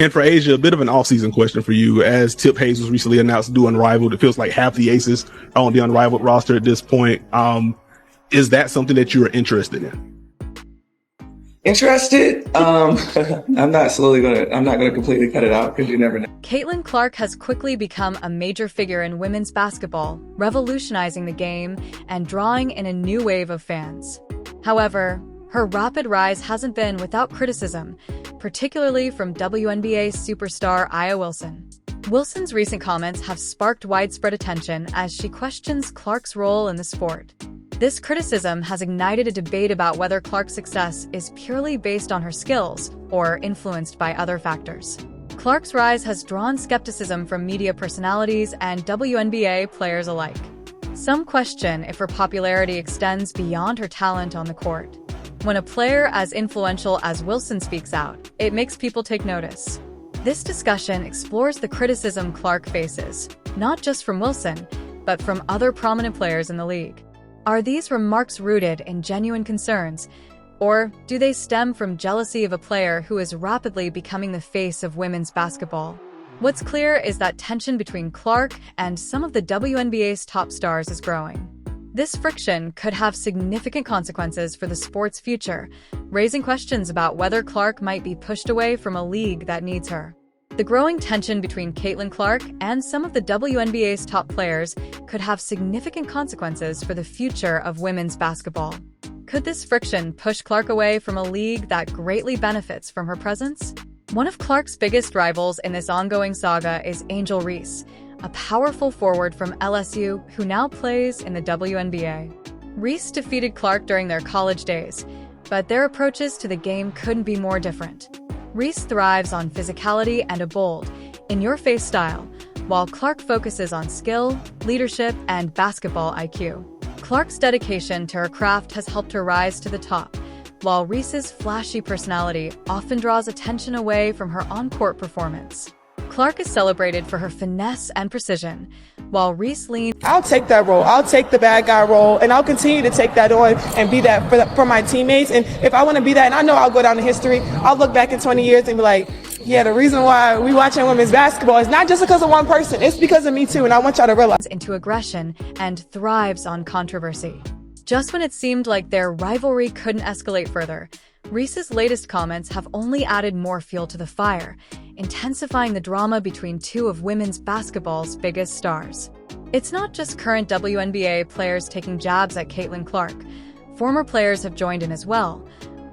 And for Asia, a bit of an off-season question for you. As Tip Hayes was recently announced to do Unrivaled, it feels like half the aces are on the Unrivaled roster at this point. Is that something that you are interested in? Interested? I'm not gonna completely cut it out because you never know. Caitlin Clark has quickly become a major figure in women's basketball, revolutionizing the game and drawing in a new wave of fans. However, her rapid rise hasn't been without criticism, particularly from WNBA superstar Aya Wilson. Wilson's recent comments have sparked widespread attention as she questions Clark's role in the sport. This criticism has ignited a debate about whether Clark's success is purely based on her skills or influenced by other factors. Clark's rise has drawn skepticism from media personalities and WNBA players alike. Some question if her popularity extends beyond her talent on the court. When a player as influential as Wilson speaks out, it makes people take notice. This discussion explores the criticism Clark faces, not just from Wilson, but from other prominent players in the league. Are these remarks rooted in genuine concerns, or do they stem from jealousy of a player who is rapidly becoming the face of women's basketball? What's clear is that tension between Clark and some of the WNBA's top stars is growing. This friction could have significant consequences for the sport's future, raising questions about whether Clark might be pushed away from a league that needs her. The growing tension between Caitlin Clark and some of the WNBA's top players could have significant consequences for the future of women's basketball. Could this friction push Clark away from a league that greatly benefits from her presence? One of Clark's biggest rivals in this ongoing saga is Angel Reese, a powerful forward from LSU who now plays in the WNBA. Reese defeated Clark during their college days, but their approaches to the game couldn't be more different. Reese thrives on physicality and a bold, in-your-face style, while Clark focuses on skill, leadership, and basketball IQ. Clark's dedication to her craft has helped her rise to the top, while Reese's flashy personality often draws attention away from her on-court performance. Clark is celebrated for her finesse and precision, while Reese leans. I'll take that role. I'll take the bad guy role, and I'll continue to take that on and be that for my teammates. And if I want to be that, and I know I'll go down in history, I'll look back in 20 years and be like, yeah, the reason why we watching women's basketball is not just because of one person. It's because of me too, and I want y'all to realize. Into aggression and thrives on controversy. Just when it seemed like their rivalry couldn't escalate further, Reese's latest comments have only added more fuel to the fire, intensifying the drama between two of women's basketball's biggest stars. It's not just current WNBA players taking jabs at Caitlin Clark. Former players have joined in as well,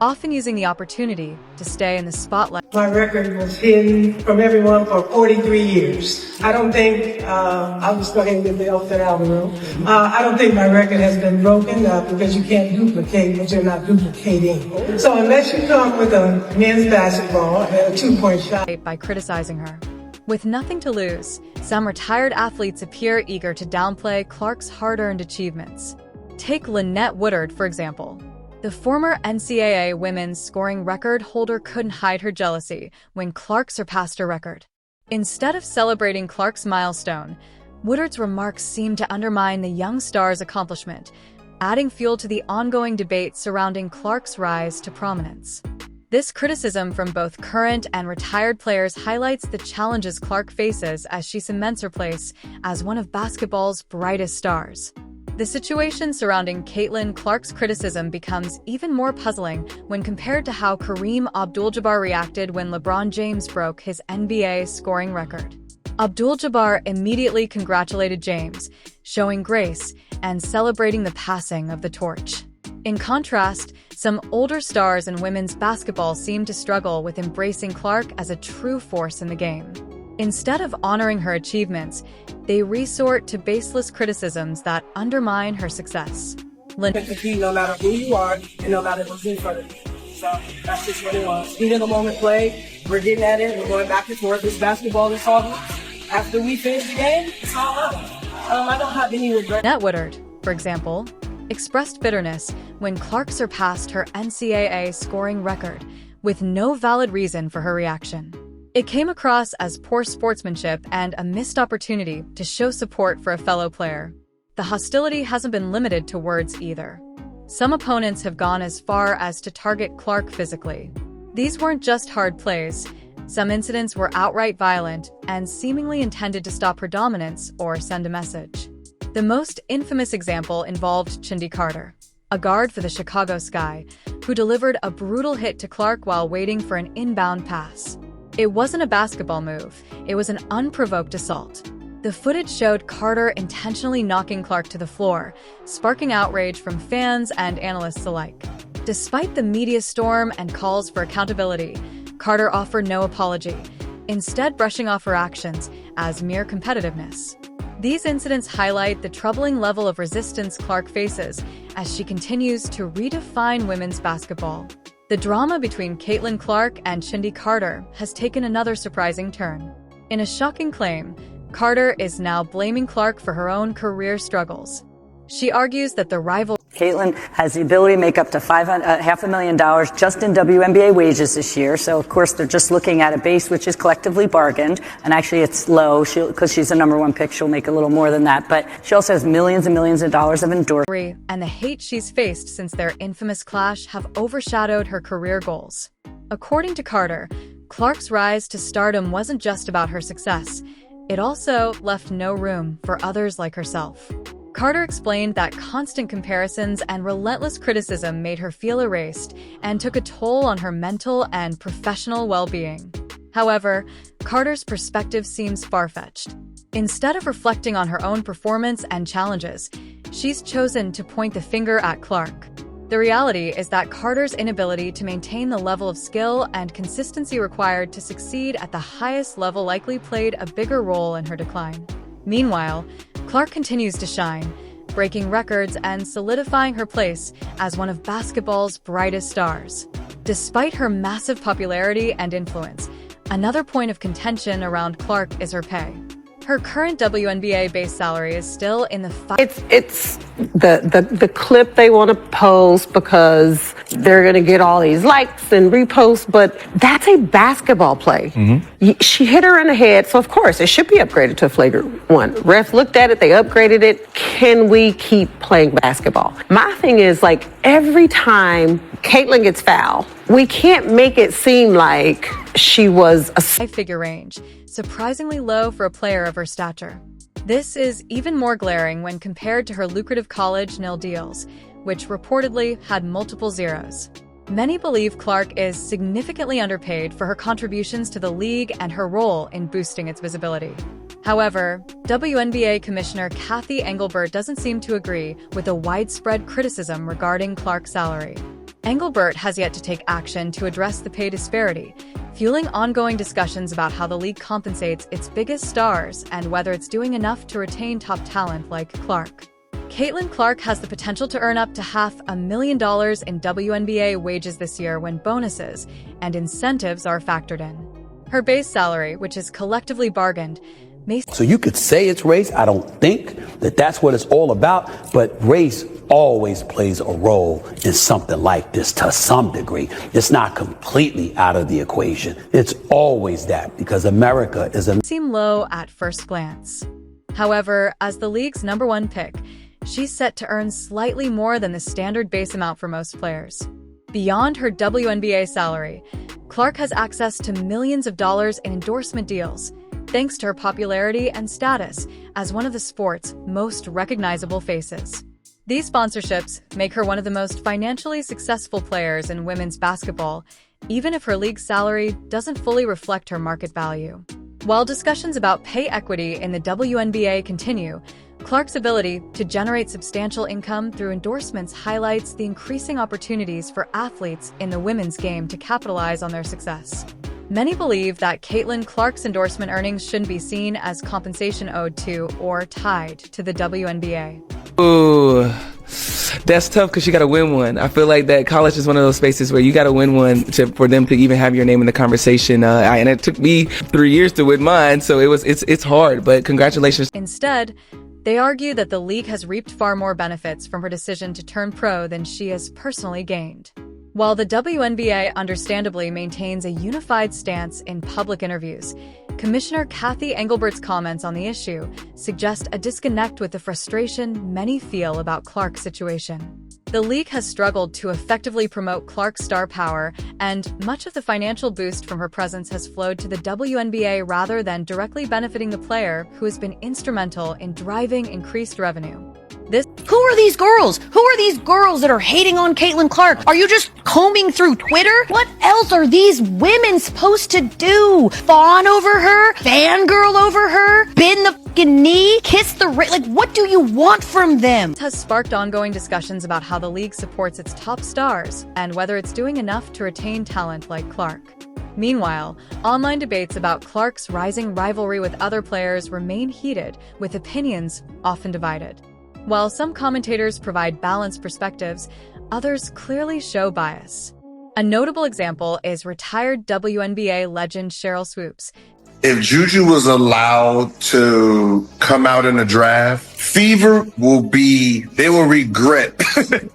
often using the opportunity to stay in the spotlight. My record was hidden from everyone for 43 years. I don't think, I'll just go ahead and get the elephant out of the room. I don't think my record has been broken because you can't duplicate what you're not duplicating. So unless you come with a men's basketball and a two-point shot. By criticizing her. With nothing to lose, some retired athletes appear eager to downplay Clark's hard-earned achievements. Take Lynette Woodard, for example. The former NCAA women's scoring record holder couldn't hide her jealousy when Clark surpassed her record. Instead of celebrating Clark's milestone, Woodard's remarks seemed to undermine the young star's accomplishment, adding fuel to the ongoing debate surrounding Clark's rise to prominence. This criticism from both current and retired players highlights the challenges Clark faces as she cements her place as one of basketball's brightest stars. The situation surrounding Caitlin Clark's criticism becomes even more puzzling when compared to how Kareem Abdul-Jabbar reacted when LeBron James broke his NBA scoring record. Abdul-Jabbar immediately congratulated James, showing grace and celebrating the passing of the torch. In contrast, some older stars in women's basketball seem to struggle with embracing Clark as a true force in the game. Instead of honoring her achievements, they resort to baseless criticisms that undermine her success. Compete no matter who you are and no matter who's in front of you. So that's just what it was. Heat of the moment play. We're getting at it. We're going back and forth. This basketball is all. After we finish the game, it's all over. I don't have any regret. Lynette Woodard, for example, expressed bitterness when Clark surpassed her NCAA scoring record, with no valid reason for her reaction. It came across as poor sportsmanship and a missed opportunity to show support for a fellow player. The hostility hasn't been limited to words either. Some opponents have gone as far as to target Clark physically. These weren't just hard plays. Some incidents were outright violent and seemingly intended to stop her dominance or send a message. The most infamous example involved Chindi Carter, a guard for the Chicago Sky, who delivered a brutal hit to Clark while waiting for an inbound pass. It wasn't a basketball move, it was an unprovoked assault. The footage showed Carter intentionally knocking Clark to the floor, sparking outrage from fans and analysts alike. Despite the media storm and calls for accountability, Carter offered no apology, instead brushing off her actions as mere competitiveness. These incidents highlight the troubling level of resistance Clark faces as she continues to redefine women's basketball. The drama between Caitlin Clark and Chindi Carter has taken another surprising turn. In a shocking claim, Carter is now blaming Clark for her own career struggles. She argues that the rival Caitlin has the ability to make up to $500,000 just in WNBA wages this year. So, of course, they're just looking at a base which is collectively bargained. And actually, it's low because she's the #1 pick. She'll make a little more than that. But she also has millions and millions of dollars of endorsement. And the hate she's faced since their infamous clash have overshadowed her career goals. According to Carter, Clark's rise to stardom wasn't just about her success. It also left no room for others like herself. Carter explained that constant comparisons and relentless criticism made her feel erased and took a toll on her mental and professional well-being. However, Carter's perspective seems far-fetched. Instead of reflecting on her own performance and challenges, she's chosen to point the finger at Clark. The reality is that Carter's inability to maintain the level of skill and consistency required to succeed at the highest level likely played a bigger role in her decline. Meanwhile, Clark continues to shine, breaking records and solidifying her place as one of basketball's brightest stars. Despite her massive popularity and influence, another point of contention around Clark is her pay. Her current WNBA base salary is still in the It's the clip they want to post because they're going to get all these likes and reposts, but that's a basketball play. She hit her in the head, so of course it should be upgraded to a flagrant one. Ref looked at it, they upgraded it. Can we keep playing basketball? My thing is, like, every time Caitlin gets fouled, we can't make it seem like she was a five-figure range, surprisingly low for a player of her stature. This is even more glaring when compared to her lucrative college nil deals, which reportedly had multiple zeros. Many believe Clark is significantly underpaid for her contributions to the league and her role in boosting its visibility. However, WNBA Commissioner Kathy Engelbert doesn't seem to agree with the widespread criticism regarding Clark's salary. Engelbert has yet to take action to address the pay disparity, fueling ongoing discussions about how the league compensates its biggest stars and whether it's doing enough to retain top talent like Clark. Caitlin Clark has the potential to earn up to $500,000 in WNBA wages this year when bonuses and incentives are factored in. Her base salary, which is collectively bargained, So you could say it's race. I don't think that that's what it's all about, but race always plays a role in something like this to some degree. It's not completely out of the equation. It's always that because America is a seem low at first glance. However, as the league's #1 pick, she's set to earn slightly more than the standard base amount for most players. Beyond her WNBA salary, Clark has access to millions of dollars in endorsement deals, thanks to her popularity and status as one of the sport's most recognizable faces. These sponsorships make her one of the most financially successful players in women's basketball, even if her league salary doesn't fully reflect her market value. While discussions about pay equity in the WNBA continue, Clark's ability to generate substantial income through endorsements highlights the increasing opportunities for athletes in the women's game to capitalize on their success. Many believe that Caitlin Clark's endorsement earnings shouldn't be seen as compensation owed to or tied to the WNBA. Ooh, that's tough because you got to win one. I feel like that college is one of those spaces where you got to win one for them to even have your name in the conversation. And it took me 3 years to win mine, so it's hard. But congratulations. Instead, they argue that the league has reaped far more benefits from her decision to turn pro than she has personally gained. While the WNBA understandably maintains a unified stance in public interviews, Commissioner Kathy Engelbert's comments on the issue suggest a disconnect with the frustration many feel about Clark's situation. The league has struggled to effectively promote Clark's star power, and much of the financial boost from her presence has flowed to the WNBA rather than directly benefiting the player, who has been instrumental in driving increased revenue. Who are these girls? Who are these girls that are hating on Caitlin Clark? Are you just combing through Twitter? What else are these women supposed to do? Fawn over her? Fangirl over her? Bend the fucking knee? Kiss the like, what do you want from them? This has sparked ongoing discussions about how the league supports its top stars and whether it's doing enough to retain talent like Clark. Meanwhile, online debates about Clark's rising rivalry with other players remain heated, with opinions often divided. While some commentators provide balanced perspectives, others clearly show bias. A notable example is retired WNBA legend Cheryl Swoops. If Juju was allowed to come out in the draft, Fever they will regret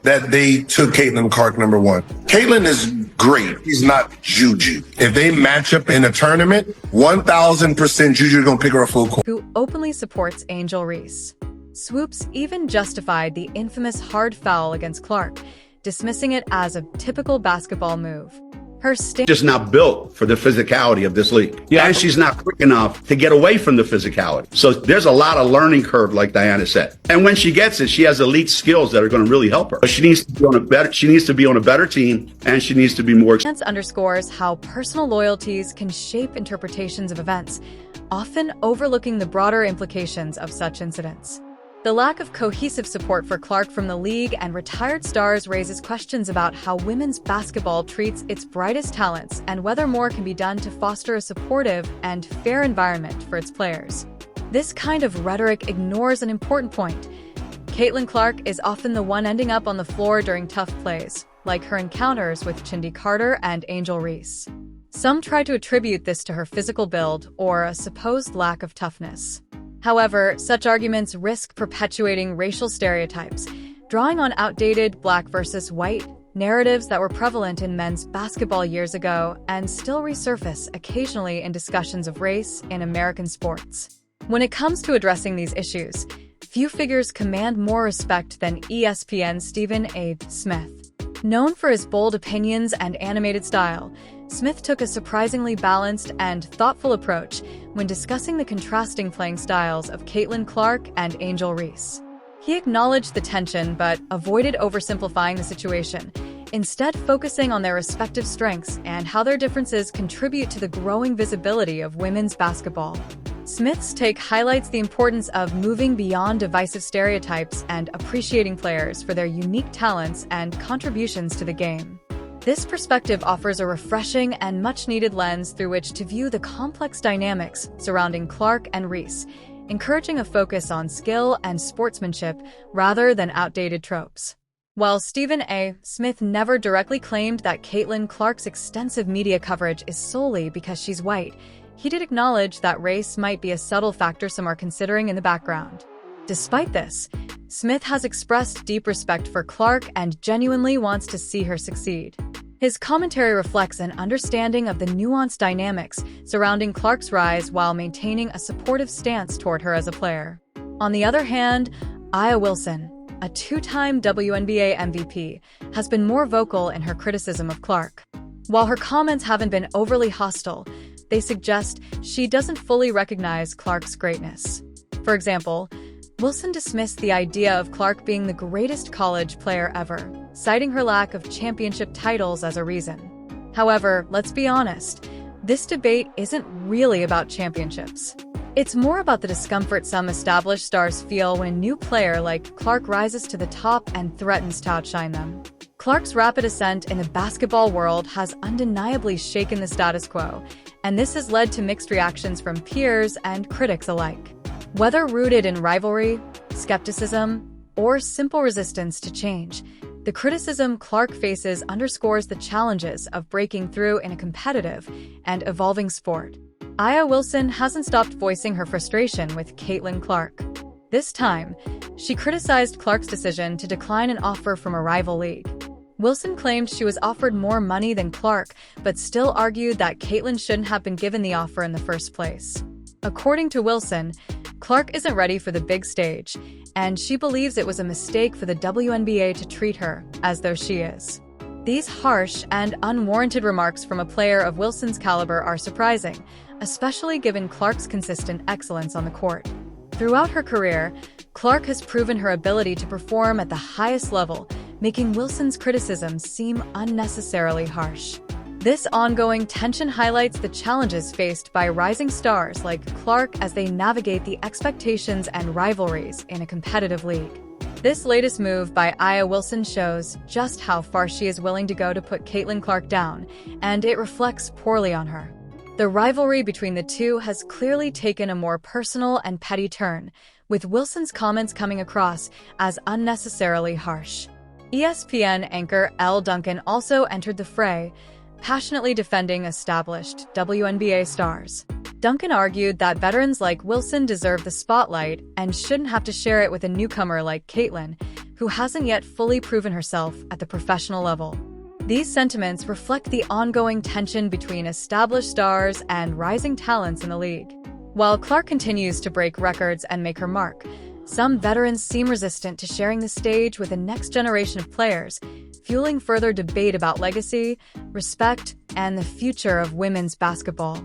that they took Caitlin Clark number 1. Caitlin is great. He's not Juju. If they match up in a tournament, 1,000% Juju is going to pick her a full court. Who openly supports Angel Reese. Swoops even justified the infamous hard foul against Clark, dismissing it as a typical basketball move. Her just not built for the physicality of this league. Yeah. And she's not quick enough to get away from the physicality. So there's a lot of learning curve, like Diana said. And when she gets it, she has elite skills that are going to really help her. But she needs to be on a better team, and she needs to be more. This underscores how personal loyalties can shape interpretations of events, often overlooking the broader implications of such incidents. The lack of cohesive support for Clark from the league and retired stars raises questions about how women's basketball treats its brightest talents and whether more can be done to foster a supportive and fair environment for its players. This kind of rhetoric ignores an important point. Caitlin Clark is often the one ending up on the floor during tough plays, like her encounters with Chindy Carter and Angel Reese. Some try to attribute this to her physical build or a supposed lack of toughness. However, such arguments risk perpetuating racial stereotypes, drawing on outdated black versus white narratives that were prevalent in men's basketball years ago and still resurface occasionally in discussions of race in American sports. When it comes to addressing these issues, few figures command more respect than ESPN's Stephen A. Smith. Known for his bold opinions and animated style, Smith took a surprisingly balanced and thoughtful approach when discussing the contrasting playing styles of Caitlin Clark and Angel Reese. He acknowledged the tension but avoided oversimplifying the situation, instead focusing on their respective strengths and how their differences contribute to the growing visibility of women's basketball. Smith's take highlights the importance of moving beyond divisive stereotypes and appreciating players for their unique talents and contributions to the game. This perspective offers a refreshing and much-needed lens through which to view the complex dynamics surrounding Clark and Reese, encouraging a focus on skill and sportsmanship rather than outdated tropes. While Stephen A. Smith never directly claimed that Caitlin Clark's extensive media coverage is solely because she's white, he did acknowledge that race might be a subtle factor some are considering in the background. Despite this, Smith has expressed deep respect for Clark and genuinely wants to see her succeed. His commentary reflects an understanding of the nuanced dynamics surrounding Clark's rise while maintaining a supportive stance toward her as a player. On the other hand, Aya Wilson, a two-time WNBA MVP, has been more vocal in her criticism of Clark. While her comments haven't been overly hostile, they suggest she doesn't fully recognize Clark's greatness. For example, Wilson dismissed the idea of Clark being the greatest college player ever, citing her lack of championship titles as a reason. However, let's be honest, this debate isn't really about championships. It's more about the discomfort some established stars feel when a new player like Clark rises to the top and threatens to outshine them. Clark's rapid ascent in the basketball world has undeniably shaken the status quo, and this has led to mixed reactions from peers and critics alike. Whether rooted in rivalry, skepticism, or simple resistance to change, the criticism Clark faces underscores the challenges of breaking through in a competitive and evolving sport. Aya Wilson hasn't stopped voicing her frustration with Caitlin Clark. This time, she criticized Clark's decision to decline an offer from a rival league. Wilson claimed she was offered more money than Clark, but still argued that Caitlin shouldn't have been given the offer in the first place. According to Wilson, Clark isn't ready for the big stage, and she believes it was a mistake for the WNBA to treat her as though she is. These harsh and unwarranted remarks from a player of Wilson's caliber are surprising, especially given Clark's consistent excellence on the court. Throughout her career, Clark has proven her ability to perform at the highest level, making Wilson's criticisms seem unnecessarily harsh. This ongoing tension highlights the challenges faced by rising stars like Clark as they navigate the expectations and rivalries in a competitive league. This latest move by Aya Wilson shows just how far she is willing to go to put Caitlin Clark down, and it reflects poorly on her. The rivalry between the two has clearly taken a more personal and petty turn, with Wilson's comments coming across as unnecessarily harsh. ESPN anchor Elle Duncan also entered the fray, passionately defending established WNBA stars. Duncan argued that veterans like Wilson deserve the spotlight and shouldn't have to share it with a newcomer like Caitlin, who hasn't yet fully proven herself at the professional level. These sentiments reflect the ongoing tension between established stars and rising talents in the league. While Clark continues to break records and make her mark, some veterans seem resistant to sharing the stage with the next generation of players, fueling further debate about legacy, respect, and the future of women's basketball.